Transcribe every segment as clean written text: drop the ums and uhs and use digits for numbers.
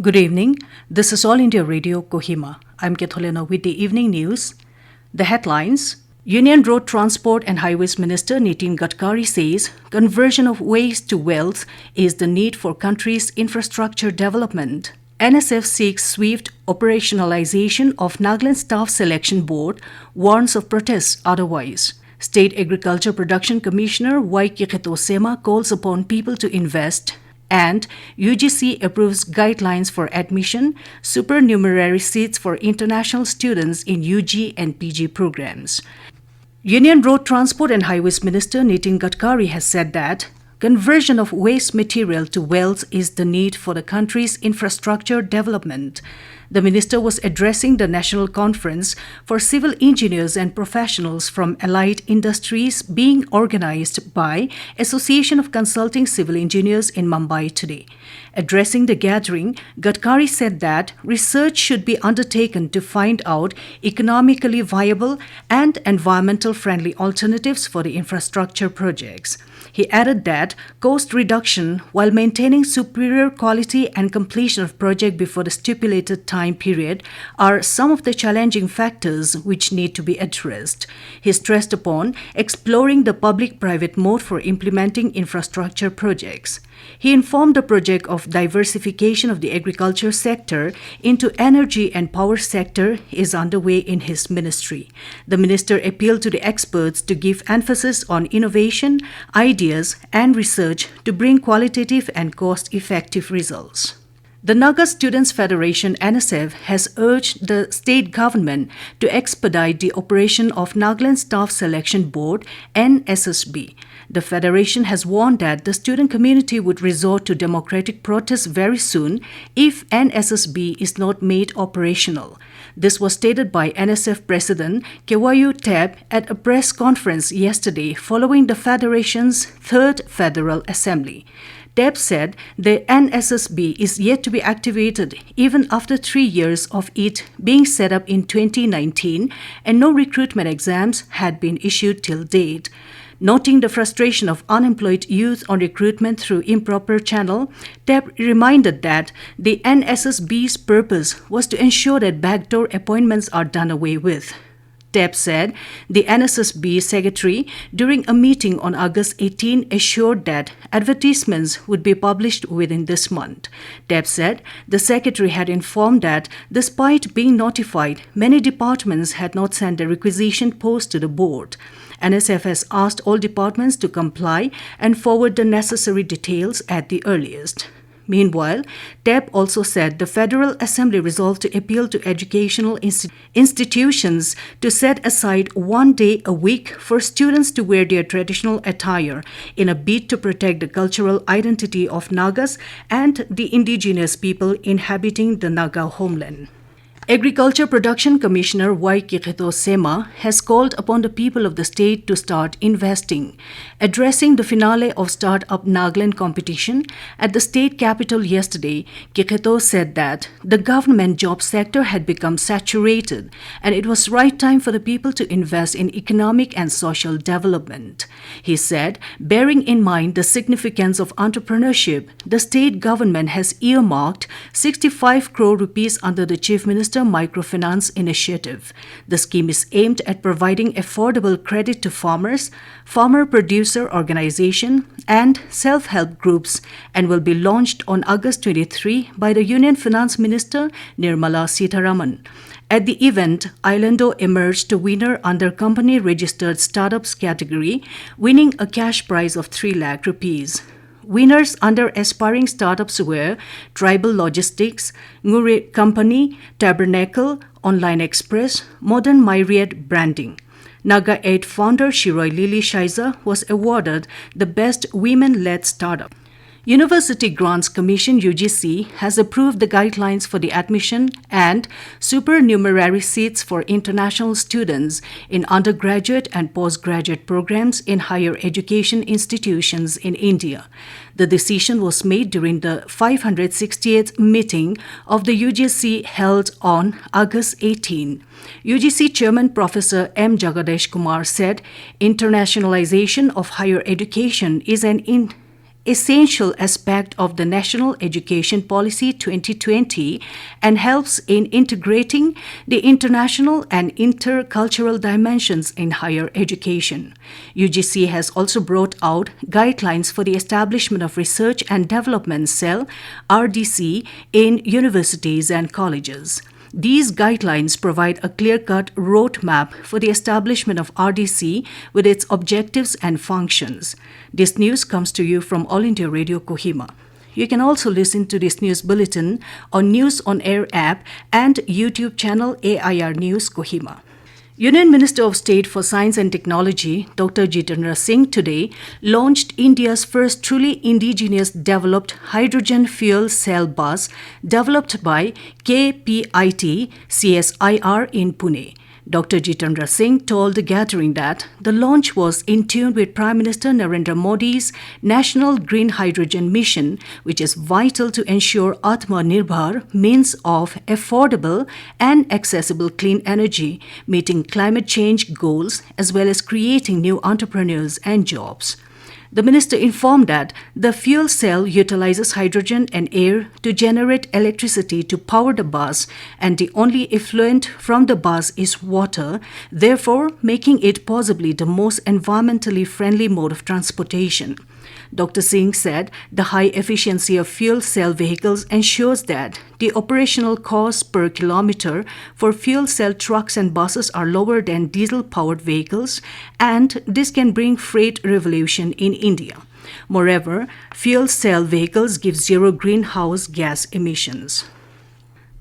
Good evening. This is All India Radio, Kohima. I'm Ketholena with the evening news. The headlines: Union Road Transport and Highways Minister Nitin Gadkari says conversion of waste to wealth is the need for country's infrastructure development. NSF seeks swift operationalization of Nagaland Staff Selection Board, warns of protests otherwise. State Agriculture Production Commissioner Kikheto Sema calls upon people to invest. And UGC approves guidelines for admission, supernumerary seats for international students in UG and PG programs. Union Road Transport and Highways Minister Nitin Gadkari has said that conversion of waste material to wealth is the need for the country's infrastructure development. The minister was addressing the National Conference for Civil Engineers and Professionals from Allied Industries being organized by Association of Consulting Civil Engineers in Mumbai today. Addressing the gathering, Gadkari said that research should be undertaken to find out economically viable and environmental-friendly alternatives for the infrastructure projects. He added that cost reduction while maintaining superior quality and completion of project before the stipulated time period are some of the challenging factors which need to be addressed. He stressed upon exploring the public-private mode for implementing infrastructure projects. He informed the project of diversification of the agriculture sector into energy and power sector is underway in his ministry. The minister appealed to the experts to give emphasis on innovation, ideas, and research to bring qualitative and cost-effective results. The Naga Students Federation NSF has urged the state government to expedite the operation of Nagaland Staff Selection Board (NSSB). The federation has warned that the student community would resort to democratic protests very soon if NSSB is not made operational. This was stated by NSF President Kikheto Sema at a press conference yesterday following the federation's third Federal Assembly. Sema said the NSSB is yet to be activated even after 3 years of it being set up in 2019 and no recruitment exams had been issued till date. Noting the frustration of unemployed youth on recruitment through improper channel, Sema reminded that the NSSB's purpose was to ensure that backdoor appointments are done away with. Sema said the NSSB secretary, during a meeting on August 18, assured that advertisements would be published within this month. Sema said the secretary had informed that, despite being notified, many departments had not sent the requisition post to the board. NSF has asked all departments to comply and forward the necessary details at the earliest. Meanwhile, Sema also said the Federal Assembly resolved to appeal to educational institutions to set aside 1 day a week for students to wear their traditional attire in a bid to protect the cultural identity of Nagas and the indigenous people inhabiting the Naga homeland. Agriculture Production Commissioner Kikheto Sema has called upon the people of the state to start investing. Addressing the finale of Startup Nagaland competition at the state capital yesterday, Kikheto said that the government job sector had become saturated and it was right time for the people to invest in economic and social development. He said, bearing in mind the significance of entrepreneurship, the state government has earmarked 65 crore rupees under the Chief Minister Microfinance Initiative. The scheme is aimed at providing affordable credit to farmers, farmer-producer organization, and self-help groups and will be launched on August 23 by the Union Finance Minister Nirmala Sitharaman. At the event, Islando emerged a winner under company-registered startups category, winning a cash prize of 3 lakh rupees. Winners under aspiring startups were Tribal Logistics, Ngure Company, Tabernacle, Online Express, Modern Myriad Branding. Naga 8 founder Shiroi Lili Shaiza was awarded the Best Women-Led Startup. University Grants Commission UGC has approved the guidelines for the admission and supernumerary seats for international students in undergraduate and postgraduate programs in higher education institutions in India. The decision was made during the 568th meeting of the UGC held on August 18. UGC Chairman Professor M. Jagadesh Kumar said internationalization of higher education is an essential aspect of the National Education Policy 2020 and helps in integrating the international and intercultural dimensions in higher education. UGC has also brought out guidelines for the establishment of Research and Development Cell (RDC) in universities and colleges. These guidelines provide a clear-cut roadmap for the establishment of RDC with its objectives and functions. This news comes to you from All India Radio Kohima. You can also listen to this news bulletin on News on Air app and YouTube channel AIR News Kohima. Union Minister of State for Science and Technology, Dr. Jitendra Singh, today launched India's first truly indigenous developed hydrogen fuel cell bus developed by KPIT CSIR in Pune. Dr. Jitendra Singh told the gathering that the launch was in tune with Prime Minister Narendra Modi's National Green Hydrogen Mission, which is vital to ensure Atmanirbhar means of affordable and accessible clean energy, meeting climate change goals as well as creating new entrepreneurs and jobs. The minister informed that the fuel cell utilizes hydrogen and air to generate electricity to power the bus, and the only effluent from the bus is water, therefore making it possibly the most environmentally friendly mode of transportation. Dr. Singh said the high efficiency of fuel cell vehicles ensures that the operational costs per kilometer for fuel cell trucks and buses are lower than diesel-powered vehicles, and this can bring freight revolution in India. Moreover, fuel cell vehicles give zero greenhouse gas emissions.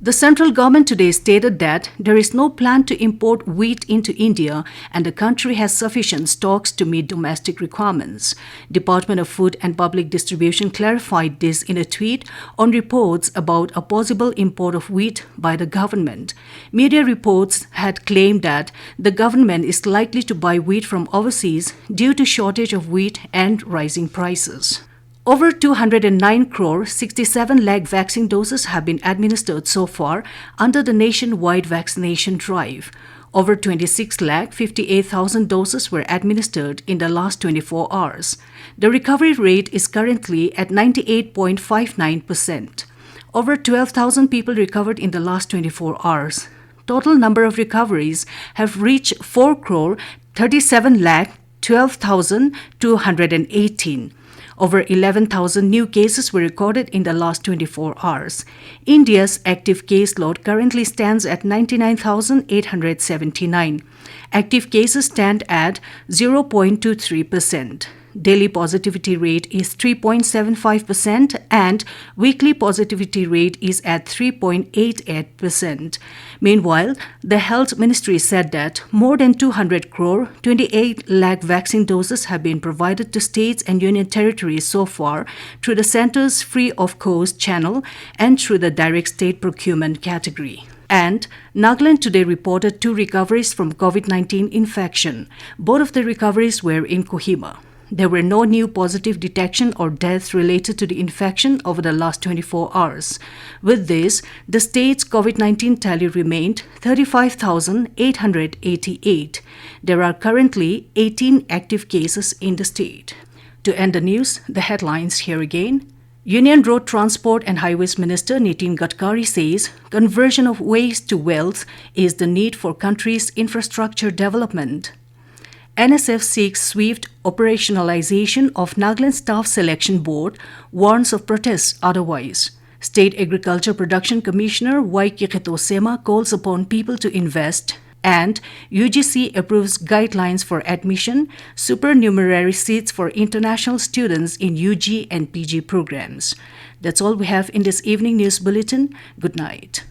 The central government today stated that there is no plan to import wheat into India and the country has sufficient stocks to meet domestic requirements. Department of Food and Public Distribution clarified this in a tweet on reports about a possible import of wheat by the government. Media reports had claimed that the government is likely to buy wheat from overseas due to shortage of wheat and rising prices. Over 209 crore 67 lakh vaccine doses have been administered so far under the nationwide vaccination drive. Over 26 lakh 58,000 doses were administered in the last 24 hours. The recovery rate is currently at 98.59%. Over 12,000 people recovered in the last 24 hours. Total number of recoveries have reached 4 crore 37 lakh 12,218. Over 11,000 new cases were recorded in the last 24 hours. India's active case load currently stands at 99,879. Active cases stand at 0.23%. Daily positivity rate is 3.75% and weekly positivity rate is at 3.88%. Meanwhile, the Health Ministry said that more than 200 crore 28 lakh vaccine doses have been provided to states and union territories so far through the center's free of cost channel and through the direct state procurement category. And Nagaland today reported 2 recoveries from COVID-19 infection. Both of the recoveries were in Kohima. There were no new positive detection or deaths related to the infection over the last 24 hours. With this, the state's COVID-19 tally remained 35,888. There are currently 18 active cases in the state. To end the news, the headlines here again. Union Road Transport and Highways Minister Nitin Gadkari says conversion of waste to wealth is the need for country's infrastructure development. NSF seeks swift operationalization of Nagaland Staff Selection Board, warns of protests otherwise. State Agriculture Production Commissioner Kikheto Sema calls upon people to invest. And UGC approves guidelines for admission, supernumerary seats for international students in UG and PG programs. That's all we have in this evening news bulletin. Good night.